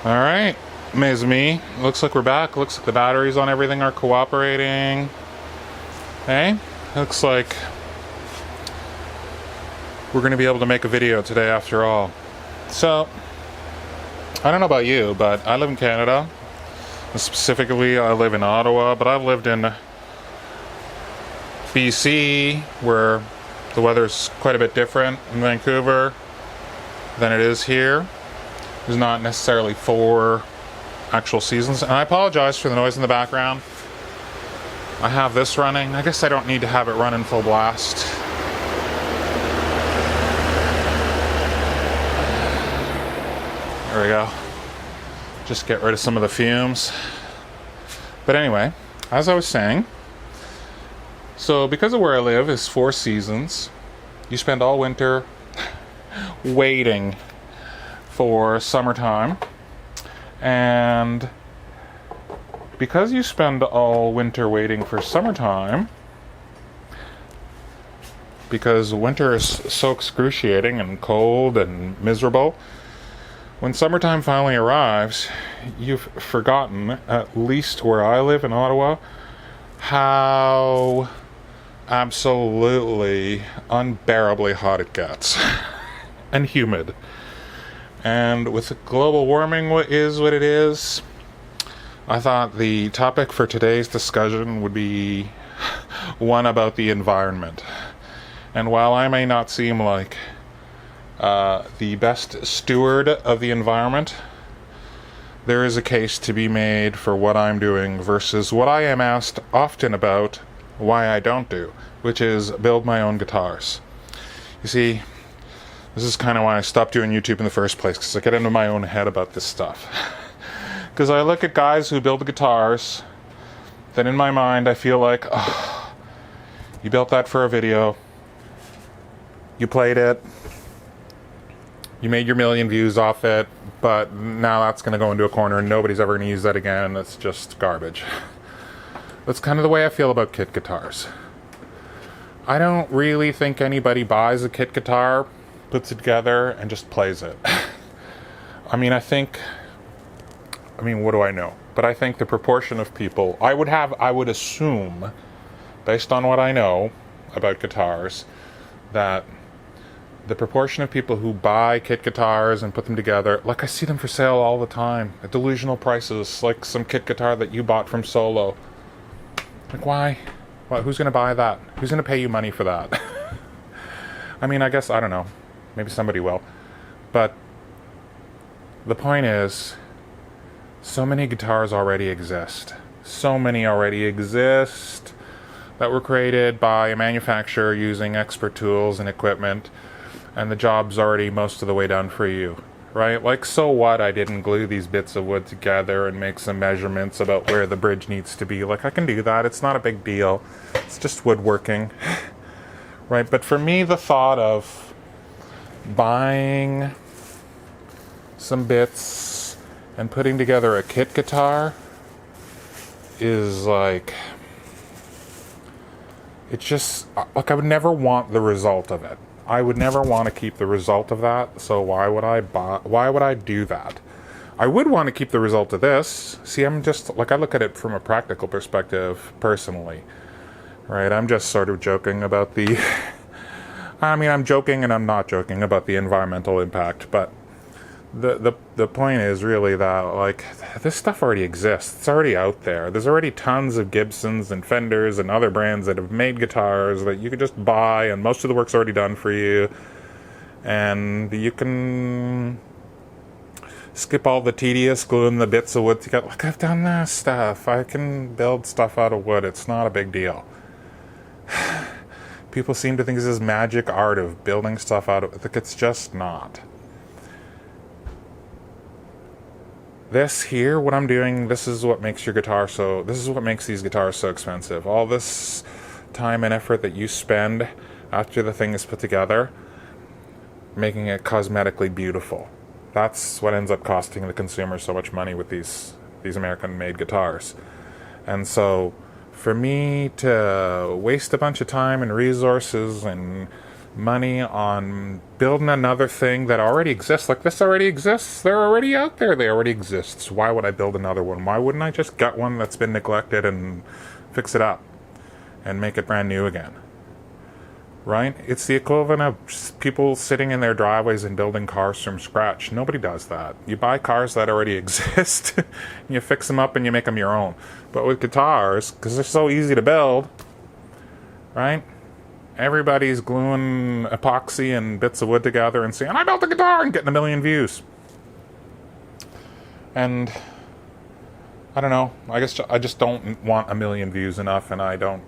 Alright, mes amis. Looks like we're back. Looks like the batteries on everything are cooperating. Hey? Looks like we're going to be able to make a video today after all. So, I don't know about you, but I live in Canada. Specifically, I live in Ottawa, but I've lived in BC, where the weather's quite a bit different in Vancouver than it is here. There's not necessarily 4 actual seasons. And I apologize for the noise in the background. I have this running. I guess I don't need to have it running full blast. There we go. Just get rid of some of the fumes. But anyway, as I was saying, so because of where I live is 4 seasons, you spend all winter waiting for summertime, and because you spend all winter waiting for summertime, because winter is so excruciating and cold and miserable, when summertime finally arrives, you've forgotten, at least where I live in Ottawa, how absolutely unbearably hot it gets and humid. And with global warming is what it is, I thought the topic for today's discussion would be one about the environment. And while I may not seem like the best steward of the environment, there is a case to be made for what I'm doing versus what I am asked often about why I don't do, which is build my own guitars. You see, this is kind of why I stopped doing YouTube in the first place, because I get into my own head about this stuff. Because I look at guys who build the guitars, then in my mind I feel like, oh, you built that for a video, you played it, you made your million views off it, but now that's going to go into a corner and nobody's ever going to use that again. That's just garbage. That's kind of the way I feel about kit guitars. I don't really think anybody buys a kit guitar, puts it together, and just plays it. I mean, what do I know? But I think the proportion of people, I would assume, based on what I know about guitars, that the proportion of people who buy kit guitars and put them together, like I see them for sale all the time at delusional prices, like some kit guitar that you bought from Solo. Like, why? Well, who's going to buy that? Who's going to pay you money for that? I mean, I guess, I don't know. Maybe somebody will. But the point is, so many guitars already exist. So many already exist that were created by a manufacturer using expert tools and equipment, and the job's already most of the way done for you, right? Like, so what? I didn't glue these bits of wood together and make some measurements about where the bridge needs to be. Like, I can do that. It's not a big deal. It's just woodworking, right? But for me, the thought of buying some bits and putting together a kit guitar is like, it's just, like, I would never want the result of it. I would never want to keep the result of that, so why would I do that? I would want to keep the result of this. See, I'm just, like, I look at it from a practical perspective, personally, right? I'm just sort of joking about the, I mean, I'm joking and I'm not joking about the environmental impact, but the point is really that, like, this stuff already exists. It's already out there. There's already tons of Gibsons and Fenders and other brands that have made guitars that you could just buy, and most of the work's already done for you. And you can skip all the tedious gluing the bits of wood together. Like, I've done that stuff. I can build stuff out of wood. It's not a big deal. People seem to think this is magic art of building stuff out of, like, it's just not. This here, what I'm doing, this is what makes this is what makes these guitars so expensive. All this time and effort that you spend after the thing is put together, making it cosmetically beautiful. That's what ends up costing the consumer so much money with these American-made guitars. And so, for me to waste a bunch of time and resources and money on building another thing that already exists. Like, this already exists. They're already out there. They already exist. So why would I build another one? Why wouldn't I just get one that's been neglected and fix it up and make it brand new again? Right? It's the equivalent of people sitting in their driveways and building cars from scratch. Nobody does that. You buy cars that already exist, and you fix them up and you make them your own. But with guitars, because they're so easy to build, right? Everybody's gluing epoxy and bits of wood together and saying, I built a guitar, and getting 1 million views. And I don't know. I guess I just don't want 1 million views enough, and I don't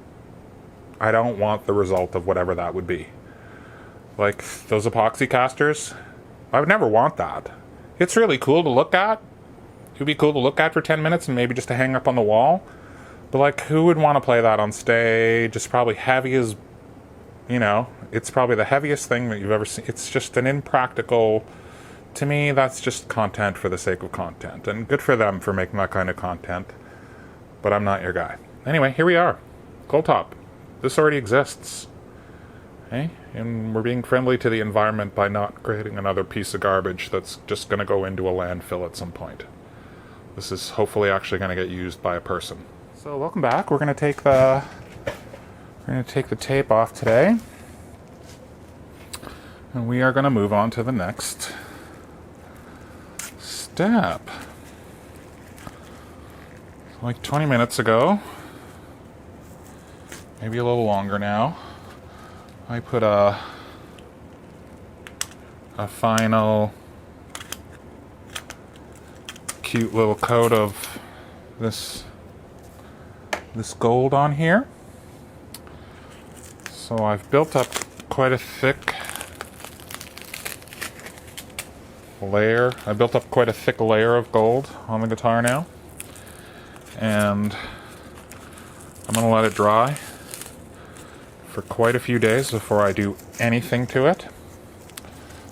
want the result of whatever that would be. Like, those epoxy casters, I would never want that. It's really cool to look at. It would be cool to look at for 10 minutes and maybe just to hang up on the wall. But, like, who would want to play that on stage? It's probably heavy as, it's probably the heaviest thing that you've ever seen. It's just an impractical, to me, that's just content for the sake of content. And good for them for making that kind of content. But I'm not your guy. Anyway, here we are. Gold top. This already exists. Okay? And we're being friendly to the environment by not creating another piece of garbage that's just going to go into a landfill at some point. This is hopefully actually going to get used by a person. So welcome back. We're going to take the tape off today. And we are going to move on to the next step. Like 20 minutes ago, maybe a little longer now, I put a final cute little coat of this gold on here. So I've built up quite a thick layer. I built up quite a thick layer of gold on the guitar now. And I'm going to let it dry for quite a few days before I do anything to it.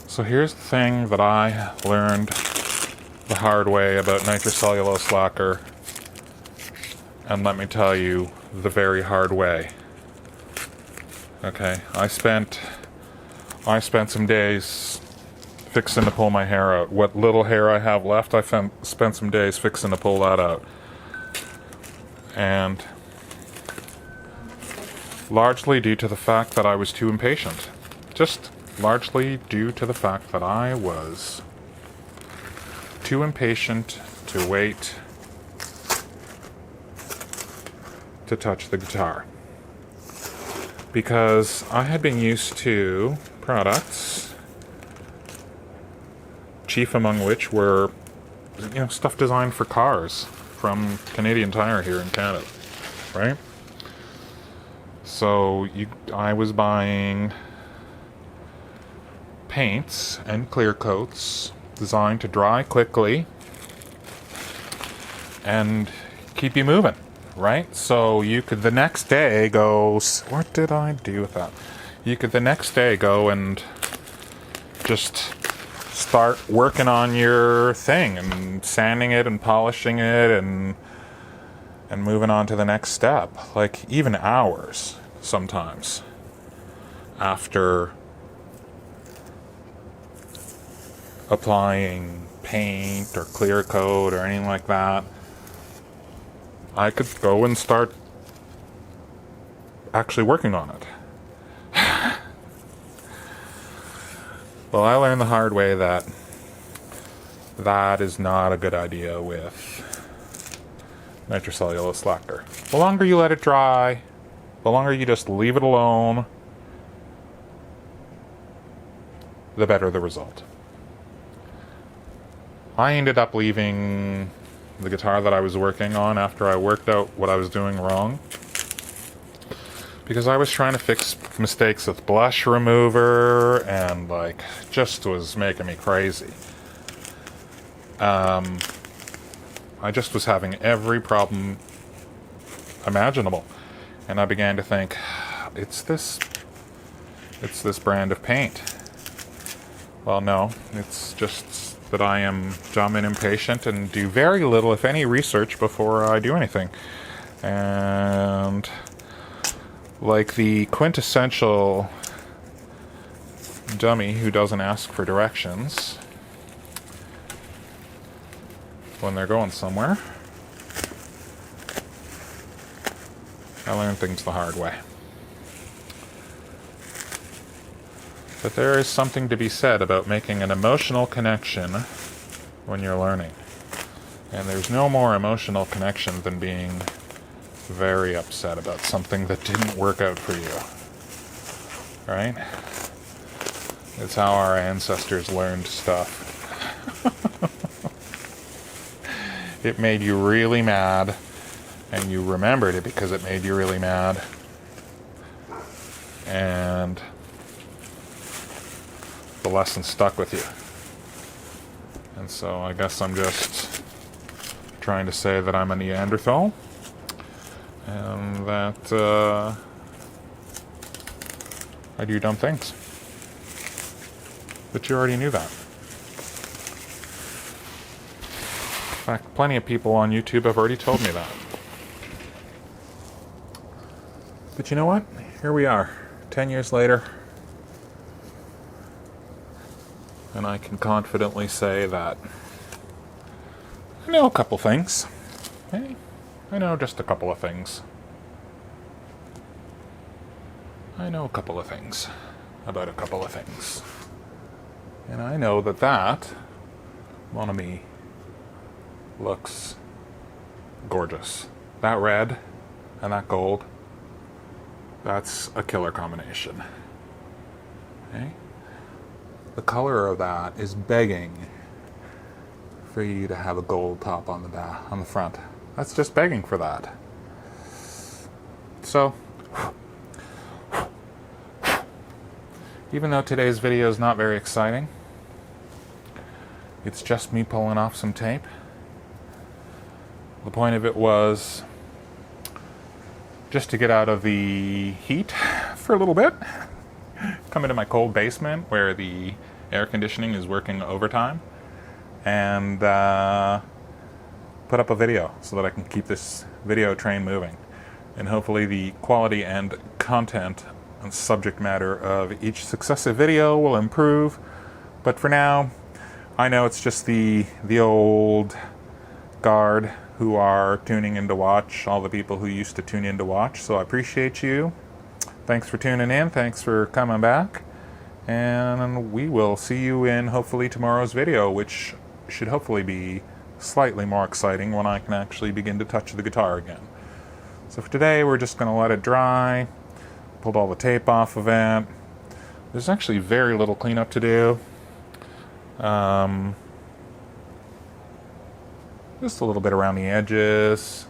So here's the thing that I learned the hard way about nitrocellulose lacquer, and let me tell you, the very hard way. Okay, I spent some days fixing to pull my hair out. What little hair I have left, I spent some days fixing to pull that out. And largely due to the fact that I was too impatient. Just largely due to the fact that I was too impatient to wait to touch the guitar. Because I had been used to products, chief among which were, stuff designed for cars from Canadian Tire here in Canada, right? So I was buying paints and clear coats designed to dry quickly and keep you moving, right? So you could the next day go, what did I do with that? You could the next day go and just start working on your thing and sanding it and polishing it and moving on to the next step. Like, even hours sometimes after applying paint or clear coat or anything like that, I could go and start actually working on it. Well, I learned the hard way that is not a good idea with nitrocellulose lacquer. The longer you let it dry, the longer you just leave it alone, the better the result. I ended up leaving the guitar that I was working on after I worked out what I was doing wrong, because I was trying to fix mistakes with blush remover and just was making me crazy. I just was having every problem imaginable, and I began to think, it's this brand of paint. Well, no, it's just that I am dumb and impatient and do very little, if any, research before I do anything. And like the quintessential dummy who doesn't ask for directions when they're going somewhere. I learn things the hard way. But there is something to be said about making an emotional connection when you're learning. And there's no more emotional connection than being very upset about something that didn't work out for you. Right? It's how our ancestors learned stuff. It made you really mad, and you remembered it because it made you really mad. And the lesson stuck with you. And so I guess I'm just trying to say that I'm a Neanderthal, and that I do dumb things. But you already knew that. In fact, plenty of people on YouTube have already told me that. But you know what? Here we are, 10 years later. And I can confidently say that I know a couple things. Hey, I know just a couple of things. I know a couple of things about a couple of things. And I know that, mon ami, looks gorgeous. That red and that gold, that's a killer combination. Okay? The color of that is begging for you to have a gold top on the front. That's just begging for that. So, even though today's video is not very exciting, it's just me pulling off some tape. The point of it was just to get out of the heat for a little bit. Come into my cold basement where the air conditioning is working overtime, and put up a video so that I can keep this video train moving. And hopefully the quality and content and subject matter of each successive video will improve. But for now, I know it's just the old guard who are tuning in to watch, all the people who used to tune in to watch. So I appreciate you. Thanks for tuning in. Thanks for coming back. And we will see you in hopefully tomorrow's video, which should hopefully be slightly more exciting when I can actually begin to touch the guitar again. So for today, we're just going to let it dry. Pulled all the tape off of it. There's actually very little cleanup to do. Just a little bit around the edges.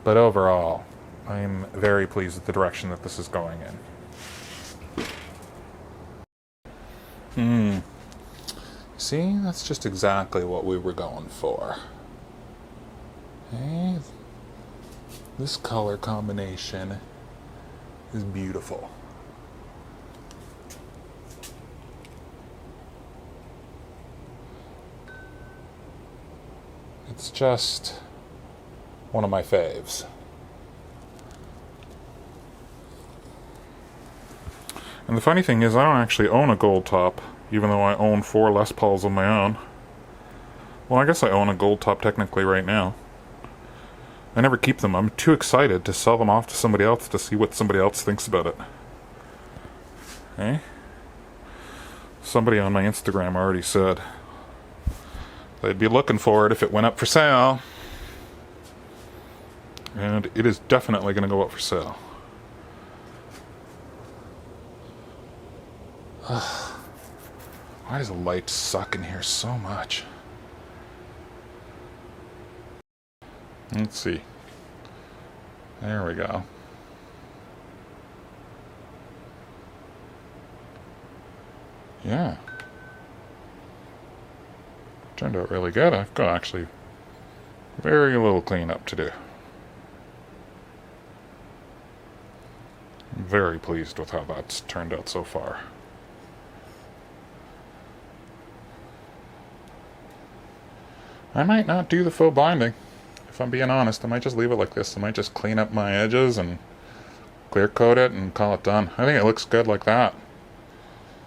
But overall, I'm very pleased with the direction that this is going in. See, that's just exactly what we were going for. Hey, this color combination is beautiful. It's just one of my faves. And the funny thing is, I don't actually own a gold top, even though I own 4 Les Pauls of my own. Well, I guess I own a gold top technically right now. I never keep them. I'm too excited to sell them off to somebody else to see what somebody else thinks about it. Okay? Somebody on my Instagram already said they'd be looking for it if it went up for sale. And it is definitely going to go up for sale. Why does the light suck in here so much? Let's see. There we go. Yeah. Turned out really good. I've got actually very little cleanup to do. I'm very pleased with how that's turned out so far. I might not do the faux binding. If I'm being honest, I might just leave it like this. I might just clean up my edges and clear coat it and call it done. I think it looks good like that.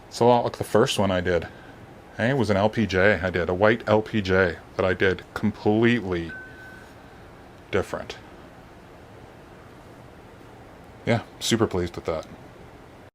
It's a lot like the first one I did. Hey, it was an LPJ I did, a white LPJ that I did completely different. Yeah, super pleased with that.